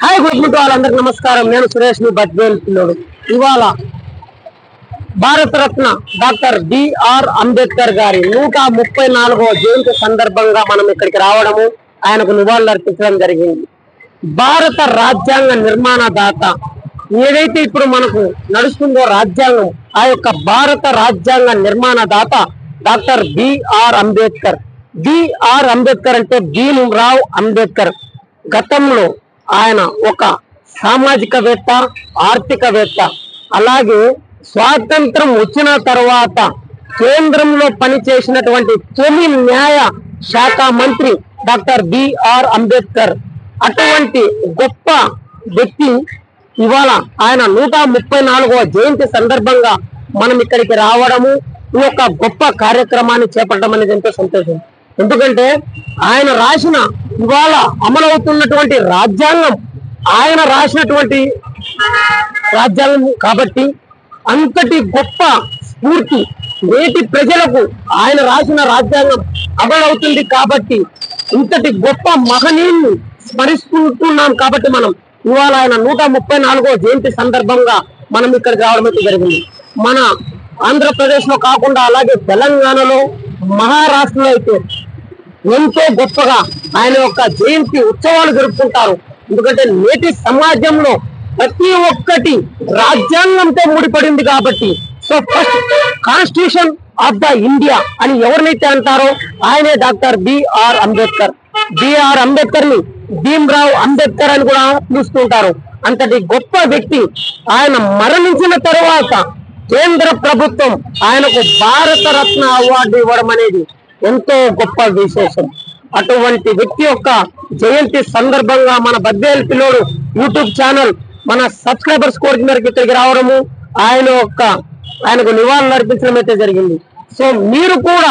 Hi good morning వాళ్ళందరికీ నమస్కారం. నేను సురేష్ ని బద్వేల్ పిల్లోడు. ఇవాళ భారతరత్న డాక్టర్ బిఆర్ అంబేద్కర్ గారి 134వ జయంతి సందర్భంగా మనం ఇక్కడికి రావడము, ఆయనకు నివాళులు అర్పించడం జరిగింది. భారత రాజ్యాంగ నిర్మాణదాత ఏదైతే ఇప్పుడు మనకు నడుస్తుందో రాజ్యాంగం, ఆ యొక్క భారత రాజ్యాంగ నిర్మాణదాత doctor BR Ambedkar. BR Ambedkar అంటే భీమ్రావ్ అంబేద్కర్. గతంలో ఆయన ఒక సామాజికవేత్త, ఆర్థికవేత్త. అలాగే స్వాతంత్రం వచ్చిన తర్వాత కేంద్రంలో పనిచేసినటువంటి తొలి న్యాయ శాఖ మంత్రి డాక్టర్ బిఆర్ అంబేద్కర్. అటువంటి గొప్ప వ్యక్తి ఇవాళ ఆయన 134వ జయంతి సందర్భంగా మనం ఇక్కడికి రావడము, ఈ యొక్క గొప్ప కార్యక్రమాన్ని చేపట్టడం అనేది ఎంతో సంతోషం. ఎందుకంటే ఆయన రాసిన ఇవాళ అమలవుతున్నటువంటి రాజ్యాంగం ఆయన రాసినటువంటి రాజ్యాంగం కాబట్టి అంతటి గొప్ప స్ఫూర్తి నేటి ప్రజలకు ఆయన రాసిన రాజ్యాంగం అమలవుతుంది కాబట్టి ఇంతటి గొప్ప మహనీయుని స్మరిస్తుంటున్నాం. కాబట్టి మనం ఇవాళ ఆయన 134వ జయంతి సందర్భంగా మనం ఇక్కడికి రావడం అయితే జరిగింది. మన ఆంధ్రప్రదేశ్ లో కాకుండా అలాగే తెలంగాణలో, మహారాష్ట్రలో అయితే ఎంతో గొప్పగా ఆయన యొక్క జయంతి ఉత్సవాలు జరుపుకుంటారు. ఎందుకంటే నేటి సమాజంలో ప్రతి ఒక్కటి రాజ్యాంగంతో ముడిపడింది కాబట్టి. So first constitution of the India అని ఎవరినైతే అంటారో ఆయనే doctor BR Ambedkar. BR Ambedkar ని భీమ్రావ్ అంబేద్కర్ అని కూడా పిలుస్తుంటారు. అంతటి గొప్ప వ్యక్తి ఆయన మరణించిన తర్వాత కేంద్ర ప్రభుత్వం ఆయనకు భారత రత్న అవార్డు ఇవ్వడం అనేది ఎంతో గొప్ప విశేషం. అటువంటి వ్యక్తి యొక్క జయంతి సందర్భంగా మన బద్వేల్ పిల్లోడు యూట్యూబ్ ఛానల్ మన సబ్స్క్రైబర్స్ కోరిక మేరకు ఇక్కడికి రావడము, ఆయనకు నివాళులు అర్పించడం అయితే జరిగింది. సో మీరు కూడా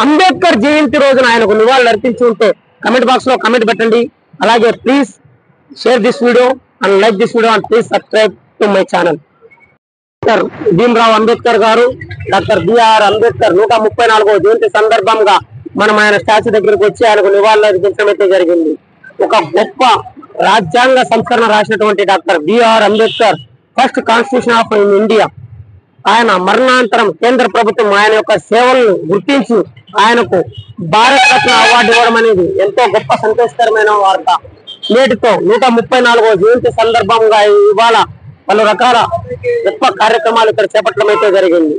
అంబేద్కర్ జయంతి రోజున ఆయనకు నివాళులు అర్పించి ఉంటే కమెంట్ బాక్స్ లో కమెంట్ పెట్టండి. అలాగే please share this video and like this video and please subscribe to my channel. Doctor Bhimrao Ambedkar గారు, డాక్టర్ బిఆర్ అంబేద్కర్ 134వ జయంతి సందర్భంగా మనం ఆయన స్టాచ్యూ దగ్గరికి వచ్చి ఆయనకు నివాళులు అర్పించడం అయితే జరిగింది. ఒక గొప్ప రాజ్యాంగ సంస్కరణ రాసినటువంటి doctor BR Ambedkar, first constitution of India. ఆయన మరణాంతరం కేంద్ర ప్రభుత్వం ఆయన యొక్క సేవలను గుర్తించి ఆయనకు భారత రత్న అవార్డు ఇవ్వడం అనేది ఎంతో గొప్ప సంతోషకరమైన వార్త. నేటితో 134వ జయంతి సందర్భంగా ఇవాళ పలు రకాల గొప్ప కార్యక్రమాలు ఇక్కడ చేపట్టడం అయితే జరిగింది.